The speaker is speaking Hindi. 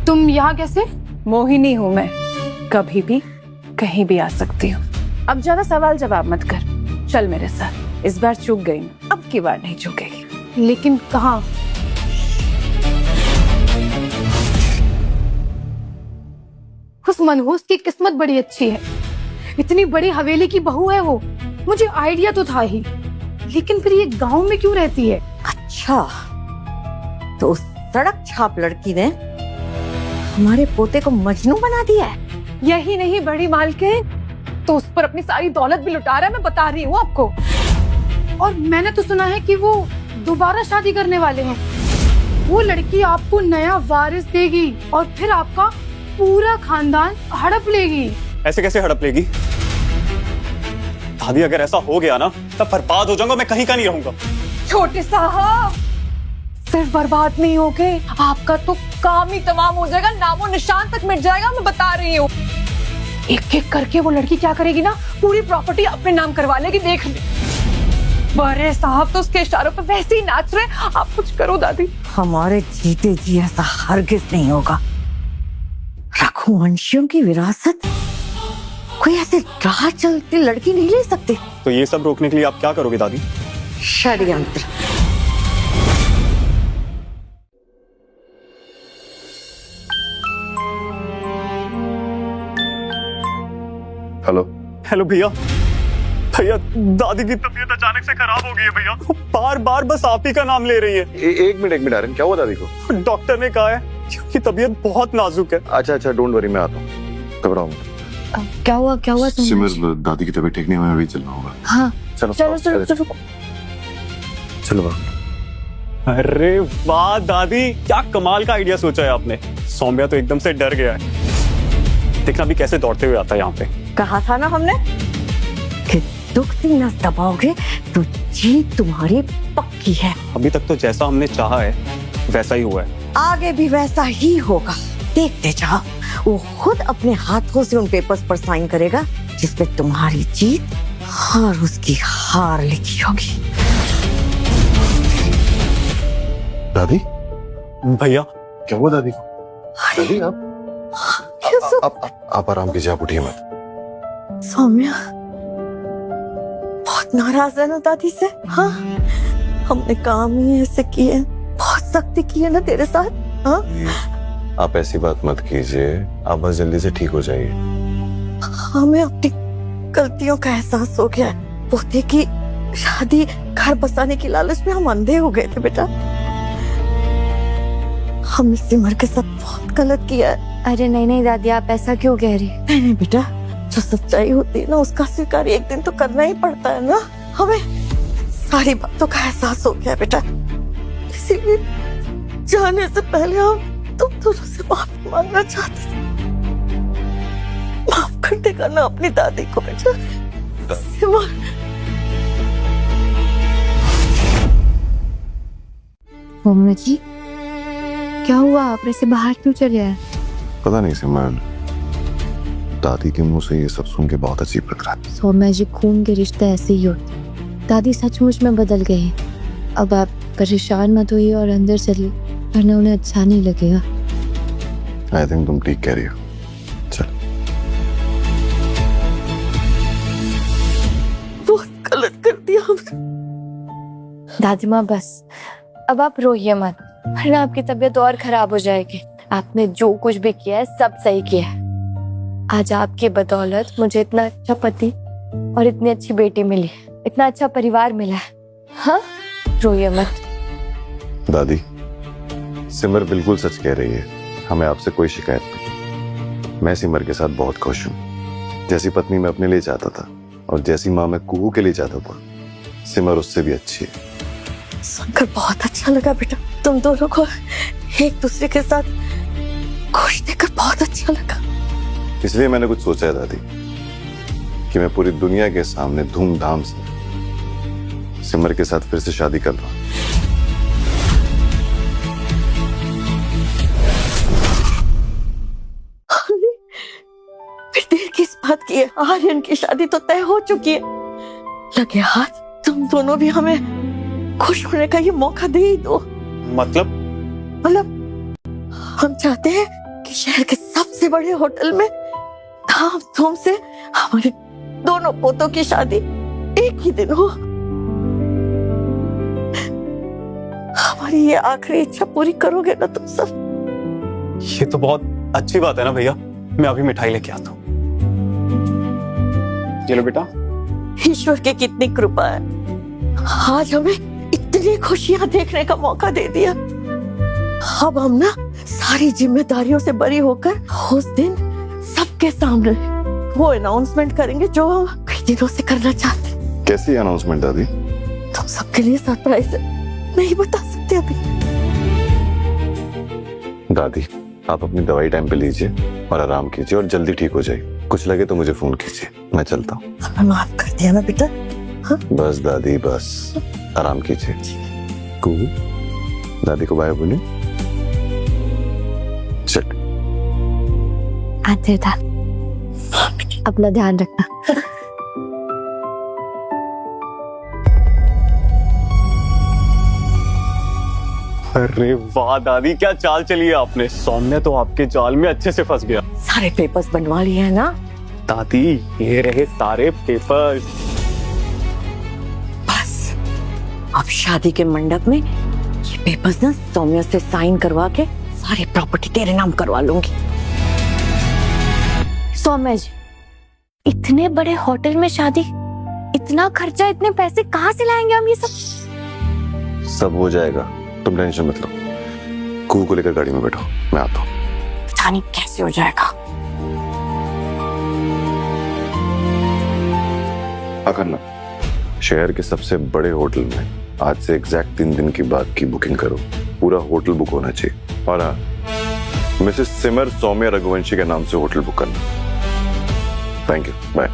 तुम यहाँ कैसे? मोहिनी हूँ मैं, कभी भी कहीं भी आ सकती हूँ। अब ज्यादा सवाल जवाब मत कर, चल मेरे साथ। इस बार चूक गई, अब की बार नहीं चूकेगी। लेकिन कहाँ? उस मनहूस की किस्मत बड़ी अच्छी है, इतनी बड़ी हवेली की बहू है वो। मुझे आइडिया तो था ही, लेकिन फिर ये गांव में क्यों रहती है? अच्छा, तो उस सड़क छाप लड़की ने हमारे पोते को मजनू बना दिया है। यही नहीं बड़ी मालकिन, तो उस पर अपनी सारी दौलत भी लुटा रहा है, मैं बता रही हूँ आपको। और मैंने तो सुना है कि वो दोबारा शादी करने वाले हैं। वो लड़की आपको नया वारिस देगी और फिर आपका पूरा खानदान हड़प लेगी। ऐसे कैसे हड़प लेगी? दादी अगर ऐसा हो गया ना, तब बर्बाद हो जाऊंगा, मैं कहीं का नहीं रहूंगा। छोटे साहब, सिर्फ बर्बाद नहीं हो गए, आपका तो काम ही तमाम हो जाएगा, नामो निशान तक मिट जाएगा, मैं बता रही हूँ। एक एक करके वो लड़की क्या करेगी ना, पूरी प्रॉपर्टी अपने नाम करवा लेगी, देख ले। बड़े साहब तो उसके इशारों पे वैसे ही नाच रहे, आप कुछ करो दादी। हमारे जीते जी ऐसा हरगिज नहीं होगा। रघुवंशियों की विरासत कोई ऐसे राह चलती लड़की नहीं ले सकती। तो ये सब रोकने के लिए आप क्या करोगे दादी? षड्यंत्र। हेलो हेलो भैया। भैया, दादी की तबीयत अचानक से खराब हो गई है भैया। बार बार बस आप ही का नाम ले रही है। एक मिनट आर्यन, क्या हुआ दादी को? डॉक्टर ने कहा है कि तबीयत बहुत नाजुक है। अच्छा, डोंट वरी, मैं आता हूँ, घबराओ मत। क्या हुआ? सिमर, दादी की तबीयत ठीक नहीं, मैं अभी चलना होगा। हाँ, चलो चलो। अरे वाह दादी, क्या कमाल का आइडिया सोचा है आपने। सौम्या तो एकदम से डर गया है। देखना भी कैसे दौड़ते हुए आता है यहाँ पे। कहा था ना हमने कि दुखती नस दबाओगे तो जीत तुम्हारी पक्की है। अभी तक तो जैसा हमने चाहा है वैसा ही हुआ है। आगे भी वैसा ही होगा, देखते जाओ। वो खुद अपने हाथों से उन पेपर्स पर साइन करेगा जिसमें तुम्हारी जीत और उसकी हार लिखी होगी। दादी, भैया क्या हुआ दादी को? दादी, आप आराम कीजिए, आप उठिए मत। सौम्या बहुत नाराज है ना दादी से? हाँ, हमने काम ही ऐसे किए, बहुत सख्ती की है ना तेरे साथ। हाँ, आप ऐसी बात मत कीजिए, आप बस जल्दी से ठीक हो जाइए। हमें अपनी गलतियों का एहसास हो गया है। पोते की शादी घर बसाने की लालच में हम अंधे हो गए थे बेटा। हमने सिमर के साथ बहुत गलत किया है। अरे नहीं दादी, आप ऐसा क्यों कह रही? नहीं बेटा, जो सच्चाई होती है ना उसका स्वीकार एक दिन तो करना ही पड़ता है ना। हमें सारी बातों का एहसास हो गया बेटा, इसीलिए जाने से पहले हम तुम दोनों से माफी मांगना चाहते थे। माफ कर देगा ना अपनी दादी को बेटा? सिमर, मम्मी जी, क्या हुआ? आप ऐसे बाहर क्यों चले आए? पता नहीं सिमर, दादी के मुंह से ये सब सुन के बहुत अजीब लग रहा है। सौम्या जी, खून के रिश्ते ऐसे ही होते। दादी सचमुच में बदल गई। अब आप परेशान मत होइए और अंदर चलिए, वरना उन्हें अच्छा नहीं लगेगा। आई थिंक तुम ठीक कह रही हो। चल। बहुत गलत कर दिया हमने। दादी माँ बस, अब आप रोइए मत, वरना आपकी तबीयत और खराब हो जाएगी। आपने जो कुछ भी किया है सब सही किया है। आज आपकी बदौलत मुझे इतना अच्छा पति और इतनी अच्छी बेटी मिली, इतना अच्छा परिवार मिला है। हाँ, रोइए मत। दादी, सिमर बिल्कुल सच कह रही है, हमें आपसे कोई शिकायत नहीं। मैं सिमर के साथ बहुत खुश हूँ। जैसी पत्नी मैं अपने लिए चाहता था और जैसी माँ मैं कुहू के लिए चाहता था, सिमर उससे भी अच्छी है। सुनकर बहुत अच्छा लगा बेटा, तुम दोनों को एक दूसरे के साथ खुश देखकर बहुत अच्छा लगा। इसलिए मैंने कुछ सोचा है दादी, कि मैं पूरी दुनिया के सामने धूमधाम से सिमर के साथ फिर से शादी कर रहा हूँ। फिर देर किस बात की है? आर्यन की शादी तो तय हो चुकी है। लगे हाथ तुम दोनों भी हमें खुश होने का ये मौका दे ही दो। मतलब हम चाहते हैं कि शहर के सबसे बड़े होटल में धाम धूम से हमारे दोनों पोतों की शादी एक ही दिन हो। हमारी ये आखिरी इच्छा पूरी करोगे ना तुम सब? ये तो बहुत अच्छी बात है ना भैया, मैं अभी मिठाई लेके आता हूँ। चलो बेटा। ईश्वर की कितनी कृपा है, आज हमें इतनी खुशियां देखने का मौका दे दिया। अब हम ना सारी जिम्मेदारियों से बरी होकर उस दिन सबके सामने वो अनाउंसमेंट करेंगे जो हम कई दिनों से करना चाहते हैं। कैसी अनाउंसमेंट दादी? तुम सबके लिए सरप्राइज है, नहीं बता सकते अभी। दादी आप अपनी दवाई टाइम पे लीजिए और आराम कीजिए और जल्दी ठीक हो जाइए। कुछ लगे तो मुझे फोन कीजिए, मैं चलता हूँ। हमें माफ कर दिया ना बेटा? बस दादी बस, आराम कीजिए। दादी को बाय बोलिए। चल आते था, अपना ध्यान रखना। अरे वाह दादी, क्या चाल चली है आपने। सौम्य तो आपके जाल में अच्छे से फंस गया। सारे पेपर्स बनवा लिए हैं ना? दादी ये रहे सारे पेपर्स। बस अब शादी के मंडप में ये पेपर्स ना सौम्या से साइन करवा के सारी प्रॉपर्टी तेरे नाम करवा लूंगी। सौम्य जी, इतने बड़े होटल में शादी, इतना खर्चा, इतने पैसे कहाँ से लाएंगे हम ये सब? सब हो जाएगा, तुम टेंशन मत लो। कू को लेकर गाड़ी में बैठो, मैं आता हूँ। पता नहीं कैसे हो जाएगा। करना शहर के सबसे बड़े होटल में आज से एग्जैक्ट 3 दिन की बाद की बुकिंग करो। पूरा होटल बुक होना चाहिए। और हाँ, मिसेस सिमर सौम्या रघुवंशी के नाम से होटल बुक करना। Thank you, bye.